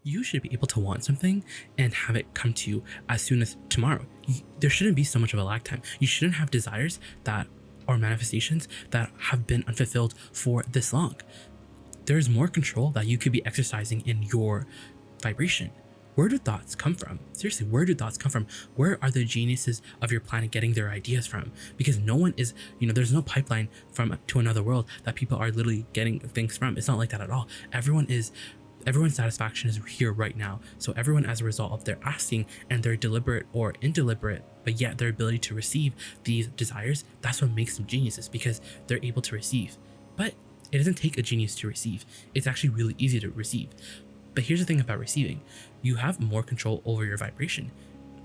You should be able to want something and have it come to you as soon as tomorrow. There shouldn't be so much of a lag time. You shouldn't have desires that are manifestations that have been unfulfilled for this long. There's more control that you could be exercising in your vibration. Where do thoughts come from? Seriously, where do thoughts come from? Where are the geniuses of your planet getting their ideas from? Because no one is, there's no pipeline from to another world that people are literally getting things from. It's not like that at all. Everyone's satisfaction is here right now. So everyone, as a result of their asking and their deliberate or indeliberate, but yet their ability to receive these desires, that's what makes them geniuses, because they're able to receive. But it doesn't take a genius to receive. It's actually really easy to receive. But here's the thing about receiving. You have more control over your vibration.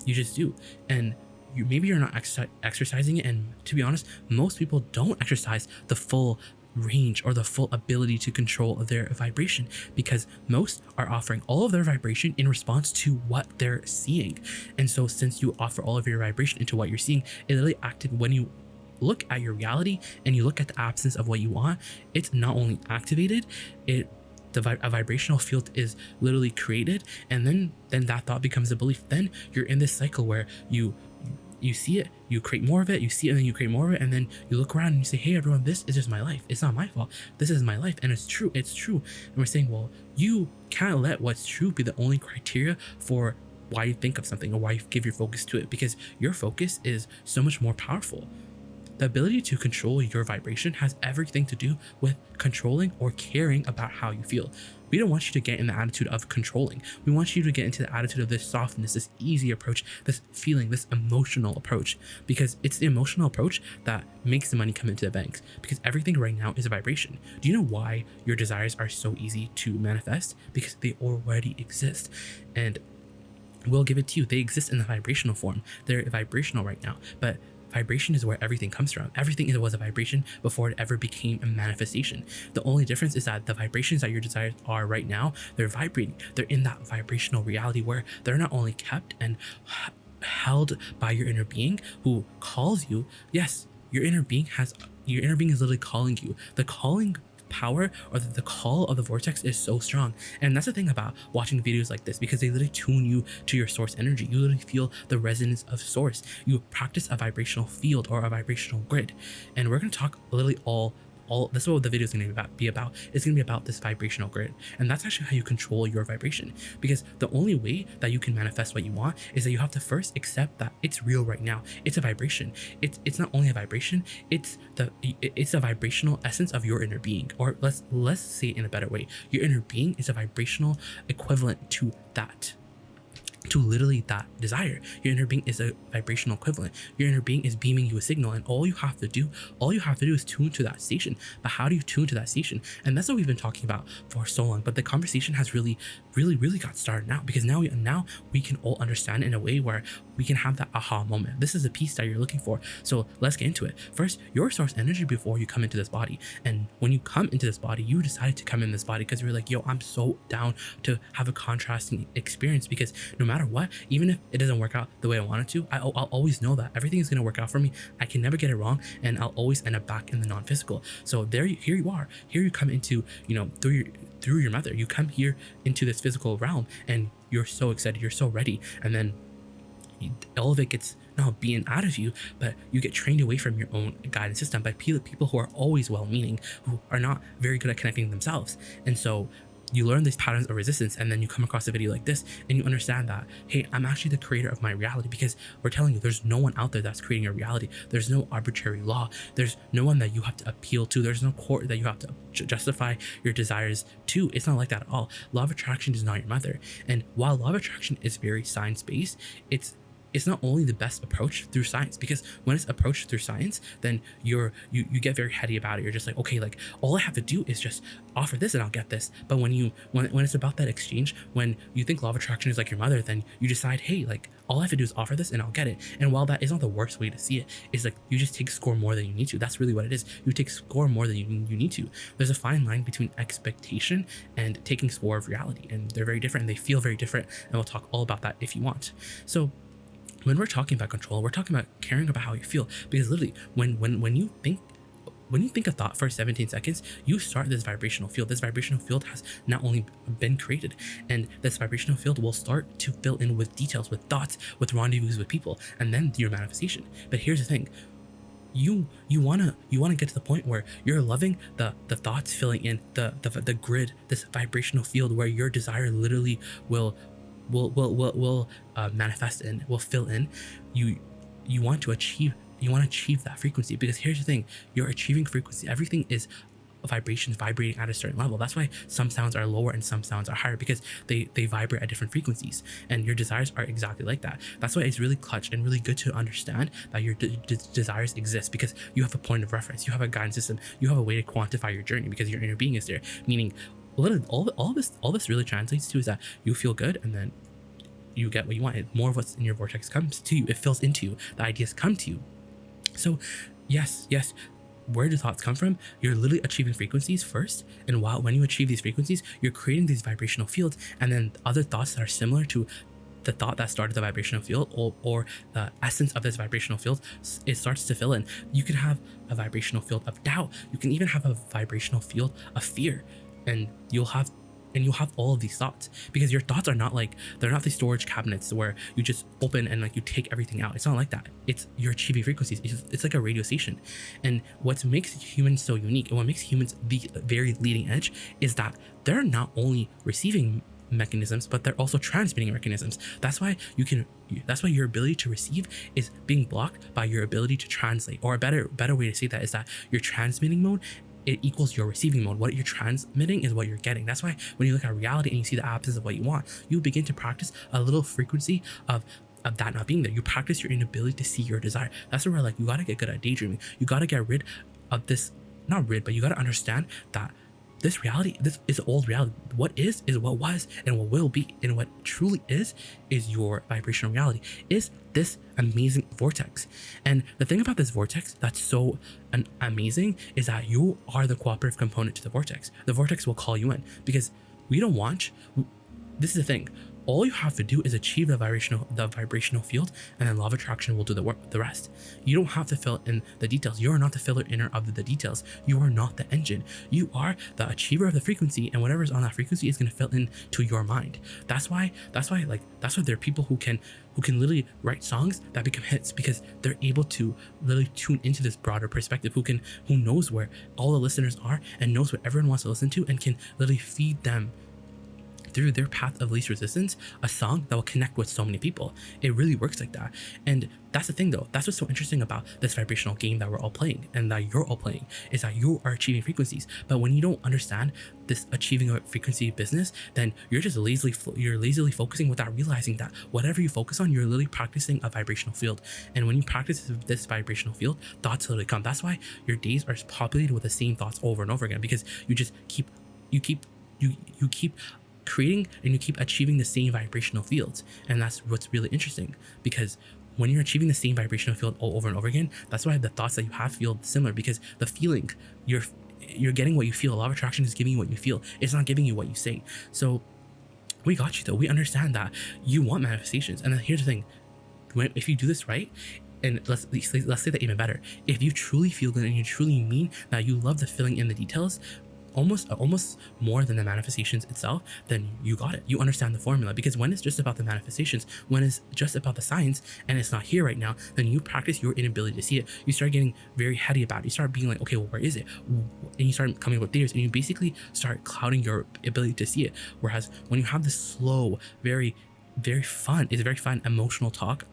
You just do. And maybe you're not exercising it. And to be honest, most people don't exercise the full range or the full ability to control their vibration, because most are offering all of their vibration in response to what they're seeing. And so since you offer all of your vibration into what you're seeing, it literally acted when you look at your reality and you look at the absence of what you want, it's not only activated, a vibrational field is literally created, and then that thought becomes a belief. Then you're in this cycle where you see it, you create more of it, you see it, and then you create more of it, and then you look around and you say, hey everyone, this is just my life. It's not my fault. This is my life, and it's true. And we're saying, well, you can't let what's true be the only criteria for why you think of something or why you give your focus to it, because your focus is so much more powerful. The ability to control your vibration has everything to do with controlling or caring about how you feel. We don't want you to get in the attitude of controlling. We want you to get into the attitude of this softness, this easy approach, this feeling, this emotional approach, because it's the emotional approach that makes the money come into the banks, because everything right now is a vibration. Do you know why your desires are so easy to manifest? Because they already exist, and we'll give it to you. They exist in the vibrational form. They're vibrational right now, but vibration is where everything comes from. Everything was a vibration before it ever became a manifestation. The only difference is that the vibrations that your desires are right now, they're vibrating. They're in that vibrational reality where they're not only kept and held by your inner being who calls you. Yes, your inner being is literally calling you. The calling power or the call of the vortex is so strong. And that's the thing about watching videos like this, because they literally tune you to your source energy. You literally feel the resonance of source. You practice a vibrational field or a vibrational grid. And we're going to talk literally all this is what the video is going to be about. It's going to be about this vibrational grid, and that's actually how you control your vibration, because the only way that you can manifest what you want is that you have to first accept that it's real right now. It's a vibration. It's not only a vibration, it's a vibrational essence of your inner being. Or let's say it in a better way, your inner being is a vibrational equivalent to that, to literally that desire. Your inner being is a vibrational equivalent. Your inner being is beaming you a signal, and all you have to do is tune to that station. But how do you tune to that station? And that's what we've been talking about for so long, but the conversation has really got started now, because now we can all understand in a way where we can have that aha moment. This is a piece that you're looking for. So let's get into it. First, your source energy before you come into this body. And when you come into this body, you decided to come in this body because you're like, yo, I'm so down to have a contrasting experience, because no matter what, even if it doesn't work out the way I want it to, I'll always know that everything is going to work out for me. I can never get it wrong, and I'll always end up back in the non-physical. So here you are. Here you come into, through your mother, you come here into this physical realm, and you're so excited, you're so ready, and then all of it gets not being out of you, but you get trained away from your own guidance system by people who are always well-meaning, who are not very good at connecting themselves. And so you learn these patterns of resistance, and then you come across a video like this and you understand that, hey, I'm actually the creator of my reality, because we're telling you there's no one out there that's creating your reality. There's no arbitrary law. There's no one that you have to appeal to. There's no court that you have to justify your desires to. It's not like that at all. Law of attraction is not your mother. And while law of attraction is very science-based, it's not only the best approach through science, because when it's approached through science, then you get very heady about it. You're just like, okay, like all I have to do is just offer this and I'll get this. But when it's about that exchange, when you think law of attraction is like your mother, then you decide, hey, like all I have to do is offer this and I'll get it. And while that is not the worst way to see it, it's like you just take score more than you need to. That's really what it is. You take score more than you need to. There's a fine line between expectation and taking score of reality, and they're very different and they feel very different. And we'll talk all about that if you want. So when we're talking about control, we're talking about caring about how you feel, because literally when you think when you think a thought for 17 seconds, you start this vibrational field. This vibrational field has not only been created, and this vibrational field will start to fill in with details, with thoughts, with rendezvous with people, and then your manifestation. But here's the thing. You wanna get to the point where you're loving the thoughts filling in the grid, this vibrational field where your desire literally will manifest and will fill in. You want to achieve that frequency, because here's the thing. You're achieving frequency. Everything is vibrations vibrating at a certain level. That's why some sounds are lower and some sounds are higher, because they vibrate at different frequencies, and your desires are exactly like that. That's why it's really clutch and really good to understand that your desires exist, because you have a point of reference, you have a guidance system, you have a way to quantify your journey, because your inner being is there. Meaning literally all this really translates to is that you feel good, and then you get what you want. More of what's in your vortex comes to you. It fills into you. The ideas come to you. So yes, where do thoughts come from? You're literally achieving frequencies first, and when you achieve these frequencies, you're creating these vibrational fields, and then other thoughts that are similar to the thought that started the vibrational field, or the essence of this vibrational field, it starts to fill in. You can have a vibrational field of doubt. You can even have a vibrational field of fear, and you'll have all of these thoughts, because your thoughts are not like, they're not these storage cabinets where you just open and like you take everything out. It's not like that. You're achieving frequencies. It's like a radio station. And what makes humans so unique, and what makes humans the very leading edge, is that they're not only receiving mechanisms, but they're also transmitting mechanisms. That's why your ability to receive is being blocked by your ability to translate. Or a better way to say that is that your transmitting mode, it equals your receiving mode. What you're transmitting is what you're getting. That's why when you look at reality and you see the absence of what you want, you begin to practice a little frequency of that not being there. You practice your inability to see your desire. That's where like you gotta get good at daydreaming. You gotta get rid of this, not rid, but you gotta understand that this reality, this is old reality. What is what was, and what will be, and what truly is your vibrational reality, is this amazing vortex. And the thing about this vortex that's so amazing is that you are the cooperative component to the vortex. The vortex will call you in, because we don't want, this is the thing, all you have to do is achieve the vibrational field, and then law of attraction will do the rest. You don't have to fill in the details. You are not the filler inner of the details. You are not the engine. You are the achiever of the frequency, and whatever's on that frequency is going to fill in to your mind. That's why there are people who can literally write songs that become hits, because they're able to literally tune into this broader perspective, who knows where all the listeners are and knows what everyone wants to listen to, and can literally feed them through their path of least resistance a song that will connect with so many people. It really works like that. And that's the thing though, that's what's so interesting about this vibrational game that we're all playing, and that you're all playing, is that you are achieving frequencies. But when you don't understand this achieving a frequency business, then you're just lazily focusing without realizing that whatever you focus on, you're literally practicing a vibrational field. And when you practice this vibrational field, thoughts literally come. That's why your days are populated with the same thoughts over and over again, because you just keep creating, and you keep achieving the same vibrational fields. And that's what's really interesting, because when you're achieving the same vibrational field all over and over again, that's why the thoughts that you have feel similar, because the feeling, you're getting what you feel. Law of attraction is giving you what you feel. It's not giving you what you say. So we got you though. We understand that you want manifestations. And then here's the thing, if you do this right, and let's say that even better, if you truly feel good and you truly mean that you love the filling in the details, almost more than the manifestations itself, then you got it. You understand the formula. Because when it's just about the manifestations, when it's just about the science and it's not here right now, then you practice your inability to see it. You start getting very heady about it. You start being like, okay, well, where is it? And you start coming up with theories, and you basically start clouding your ability to see it. Whereas when you have this slow, very, very fun, emotional talk,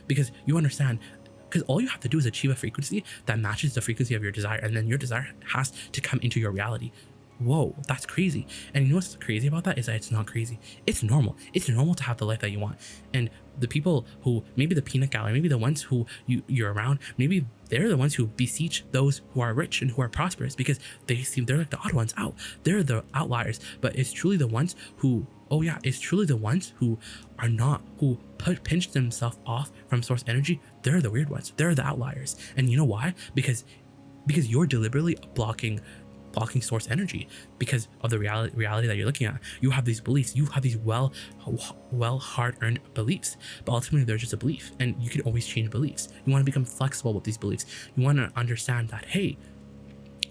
because you understand, because all you have to do is achieve a frequency that matches the frequency of your desire, and then your desire has to come into your reality. Whoa, that's crazy. And you know what's crazy about that is that it's not crazy. It's normal. It's normal to have the life that you want. And the people who, maybe the peanut gallery, maybe the ones who you're around, maybe they're the ones who beseech those who are rich and who are prosperous, because they're like the odd ones out. They're the outliers. But it's truly the ones who, it's truly the ones who are not, who pinch themselves off from source energy. They're the weird ones. They're the outliers. And you know why? Because you're deliberately blocking source energy because of the reality that you're looking at. You have these beliefs. You have these well hard-earned beliefs, but ultimately they're just a belief, and you can always change beliefs. You want to become flexible with these beliefs. You want to understand that, hey,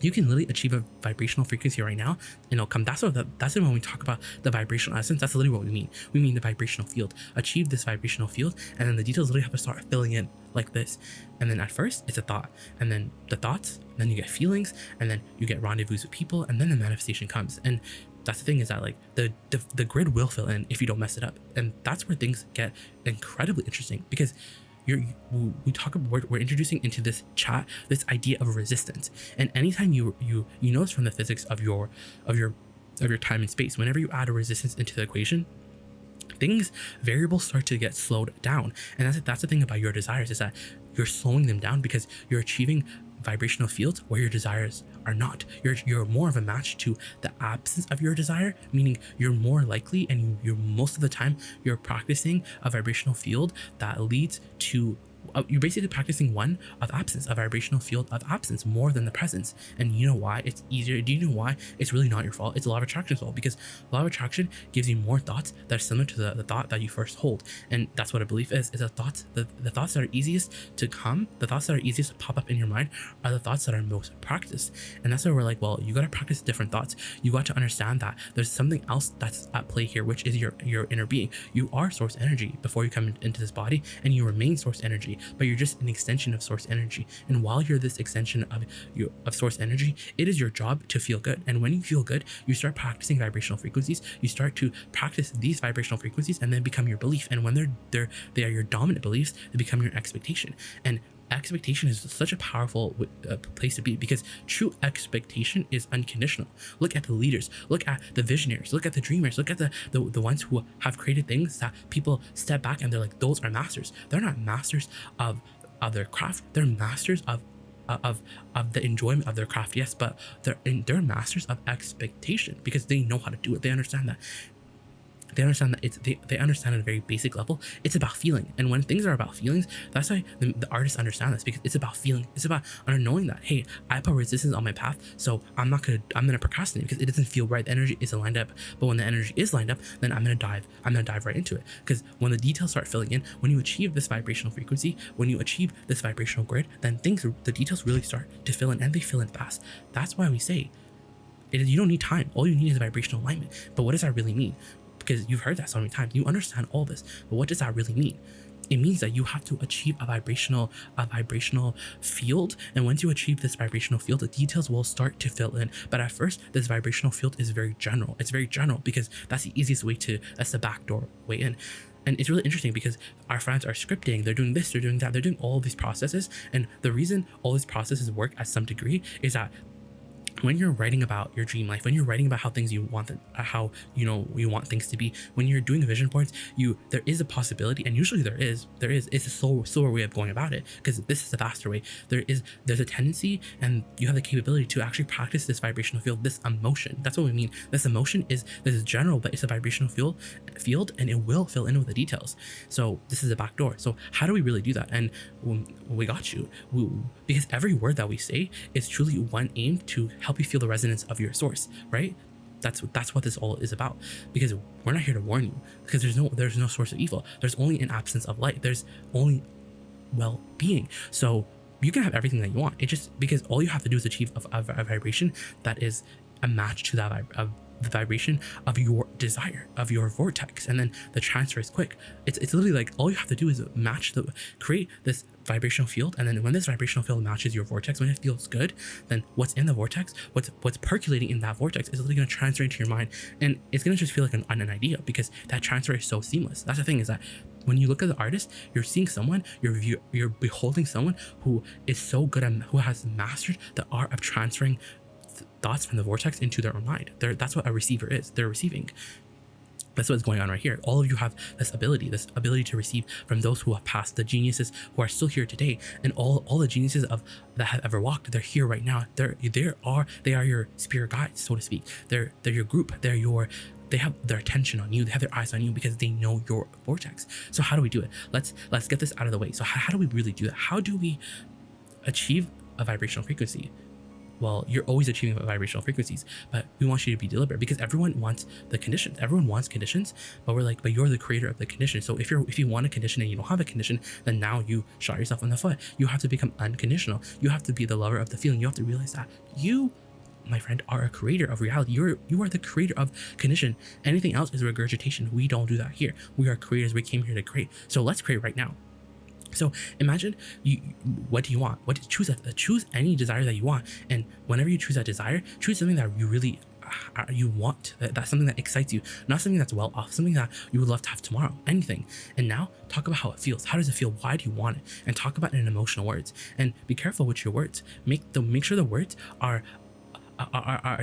You can literally achieve a vibrational frequency right now, and it'll come. That's when we talk about the vibrational essence. That's literally what we mean. We mean the vibrational field. Achieve this vibrational field, and then the details literally have to start filling in like this. And then at first it's a thought, and then the thoughts, and then you get feelings, and then you get rendezvous with people, and then the manifestation comes. And that's the thing, is that like the grid will fill in if you don't mess it up, and that's where things get incredibly interesting, because we're introducing into this chat this idea of resistance. And anytime you notice from the physics of your time and space, whenever you add a resistance into the equation, variables start to get slowed down. And that's the thing about your desires, is that you're slowing them down because you're achieving vibrational fields where your desires are not. You're more of a match to the absence of your desire, meaning you're more likely, and you're most of the time you're practicing a vibrational field that leads to you're basically practicing one of absence, a vibrational field of absence, more than the presence. And you know why it's easier? Do you know why it's really not your fault? It's law of attraction's fault, because law of attraction gives you more thoughts that are similar to the thought that you first hold. And that's what a belief is the thoughts that are easiest to come, the thoughts that are easiest to pop up in your mind are the thoughts that are most practiced. And that's why we're like, well, you got to practice different thoughts. You got to understand that there's something else that's at play here, which is your inner being. You are source energy before you come into this body, and you remain source energy, but you're just an extension of source energy. And while you're this extension of source energy, it is your job to feel good. And when you feel good, you start practicing vibrational frequencies. You start to practice these vibrational frequencies, and then become your belief. And when they are your dominant beliefs, they become your expectation. And expectation is such a powerful place to be, because true expectation is unconditional. Look at the leaders, look at the visionaries, look at the dreamers, look at the ones who have created things that people step back and they're like, those are masters. They're not masters of their craft, they're masters of the enjoyment of their craft, yes, but they're masters of expectation, because they know how to do it. They understand that. They understand that they understand at a very basic level. It's about feeling, and when things are about feelings, that's why the artists understand this, because it's about feeling. It's about knowing that, hey, I put resistance on my path, so I'm gonna procrastinate because it doesn't feel right. The energy isn't lined up. But when the energy is lined up, then I'm gonna dive right into it. Because when the details start filling in, when you achieve this vibrational frequency, when you achieve this vibrational grid, then the details really start to fill in, and they fill in fast. That's why we say you don't need time. All you need is vibrational alignment. But what does that really mean? Because you've heard that so many times, you understand all this, but what does that really mean? It means that you have to achieve a vibrational field, and once you achieve this vibrational field, the details will start to fill in. But at first, this vibrational field is very general. It's very general because that's the easiest way that's the backdoor way in. And it's really interesting because our friends are scripting, they're doing this, they're doing that, they're doing all these processes. And the reason all these processes work at some degree is that when you're writing about your dream life, when you're writing about how things you want, how you want things to be, when you're doing vision boards, there is a possibility, and usually there is it's a slower way of going about it, because this is the faster way. There's a tendency, and you have the capability to actually practice this vibrational field, this emotion. That's what we mean. This emotion is general, but it's a vibrational field, and it will fill in with the details. So this is a back door. So how do we really do that? And we got you, because every word that we say is truly one aim to help you feel the resonance of your source, right? That's what this all is about, because we're not here to warn you, because there's no source of evil. There's only an absence of light. There's only well-being. So you can have everything that you want. It just, because all you have to do is achieve a vibration that is a match to that the vibration of your desire, of your vortex, and then the transfer is quick. It's literally like all you have to do is create this vibrational field, and then when this vibrational field matches your vortex, when it feels good, then what's in the vortex, what's percolating in that vortex is literally going to transfer into your mind, and it's going to just feel like an idea, because that transfer is so seamless. That's the thing, is that when you look at the artist, you're seeing someone, you're beholding someone who is so good at, who has mastered the art of transferring thoughts from the vortex into their own mind. That's what a receiver is. They're receiving. That's what's going on right here. All of you have this ability to receive from those who have passed, the geniuses who are still here today, and all the geniuses that have ever walked. They're here right now. They are your spirit guides, so to speak. They're your group. They have their attention on you. They have their eyes on you because they know your vortex. So how do we do it? Let's get this out of the way. So how do we really do that? How do we achieve a vibrational frequency? well, you're always achieving vibrational frequencies, but we want you to be deliberate because everyone wants the conditions. Everyone wants conditions, but we're like, but you're the creator of the condition. So if you want a condition and you don't have a condition, then now you shot yourself in the foot. You have to become unconditional. You have to be the lover of the feeling. You have to realize that you, my friend, are a creator of reality. You are the creator of condition. Anything else is regurgitation. We don't do that here. We are creators. We came here to create. So let's create right now. So imagine what do you want? Choose any desire that you want, and whenever you choose that desire, choose something that you really you want. That's something that excites you, not something that's well off, something that you would love to have tomorrow. Anything. And now talk about how it feels. How does it feel? Why do you want it? And talk about it in emotional words. And be careful with your words. Make sure the words are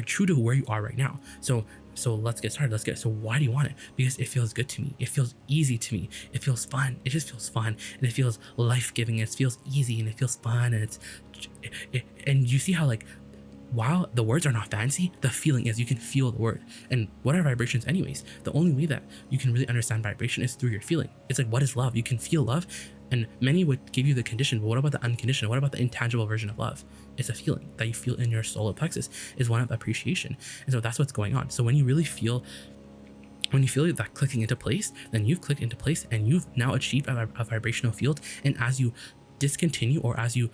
true to where you are right now. So let's get started. So why do you want it? Because it feels good to me. It feels easy to me. It feels fun. It just feels fun, and it feels life-giving. It feels easy, and it feels fun, and and you see how, like, while the words are not fancy, the feeling is, you can feel the word. And what are vibrations anyways? The only way that you can really understand vibration is through your feeling. It's like, what is love? You can feel love, and many would give you the condition, but what about the unconditional? What about the intangible version of love? It's a feeling that you feel in your solar plexus, is one of appreciation. And so that's what's going on. So when you feel that clicking into place, then you've clicked into place and you've now achieved a vibrational field. And as you discontinue, or if you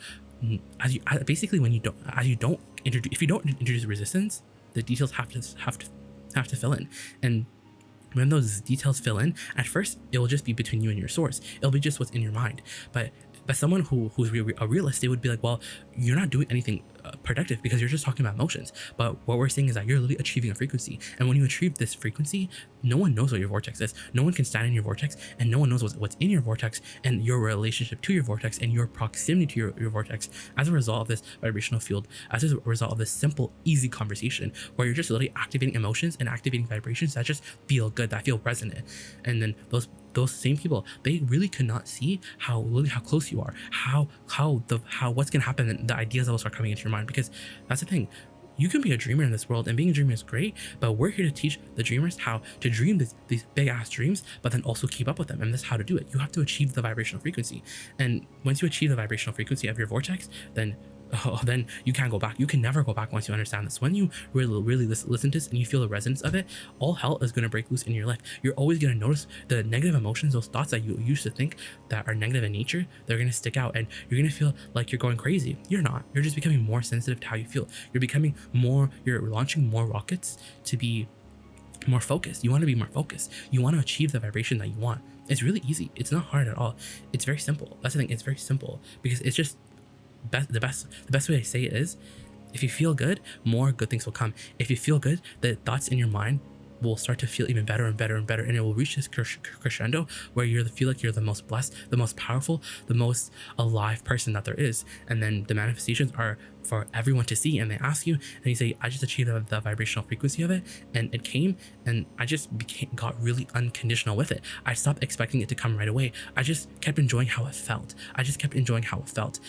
don't introduce resistance, the details have to fill in. And when those details fill in, at first it will just be between you and your source. It'll be just what's in your mind. But someone who's a realist, they would be like, well, you're not doing anything productive because you're just talking about emotions. But what we're saying is that you're literally achieving a frequency. And when you achieve this frequency, no one knows what your vortex is. No one can stand in your vortex, and no one knows what's in your vortex, and your relationship to your vortex, and your proximity to your vortex as a result of this vibrational field, as a result of this simple, easy conversation where you're just literally activating emotions and activating vibrations that just feel good, that feel resonant. And then those same people, they really could not see how close you are, how what's gonna happen, and the ideas that will start coming into your mind. Because that's the thing, you can be a dreamer in this world, and being a dreamer is great, but we're here to teach the dreamers how to dream these big ass dreams, but then also keep up with them. And that's how to do it. You have to achieve the vibrational frequency. And once you achieve the vibrational frequency of your vortex, then you can't go back. You can never go back once you understand this. When you really listen to this and you feel the resonance of it, all hell is going to break loose in your life. You're always going to notice the negative emotions, those thoughts that you used to think that are negative in nature. They're going to stick out, and you're going to feel like you're going crazy. You're not. You're just becoming more sensitive to how you feel. You're launching more rockets to be more focused. You want to be more focused. You want to achieve the vibration that you want. It's really easy. It's not hard at all. It's very simple. That's the thing. It's very simple because it's just the best way to say it is, if you feel good, more good things will come. If you feel good, the thoughts in your mind will start to feel even better and better and better, and it will reach this crescendo where feel like you're the most blessed, the most powerful, the most alive person that there is. And then the manifestations are for everyone to see, and they ask you, and you say, I just achieved the vibrational frequency of it, and it came, and I just got really unconditional with it. I stopped expecting it to come right away. I just kept enjoying how it felt.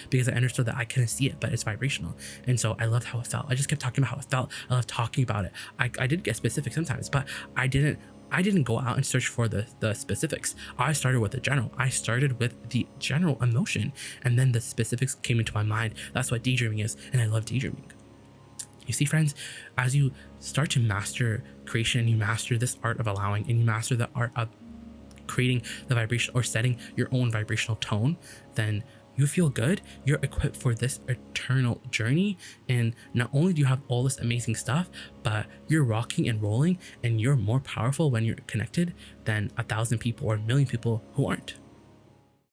Because I understood that I couldn't see it, but it's vibrational. And so I loved how it felt. I just kept talking about how it felt. I loved talking about it. I did get specific sometimes, but I didn't go out and search for the specifics. I started with the general. I started with the general emotion, and then the specifics came into my mind. That's what daydreaming is, and I love daydreaming. You see, friends, as you start to master creation, you master this art of allowing, and you master the art of creating the vibration or setting your own vibrational tone, then you feel good. You're equipped for this eternal journey, and not only do you have all this amazing stuff, but you're rocking and rolling, and you're more powerful when you're connected than 1,000 people or 1,000,000 people who aren't.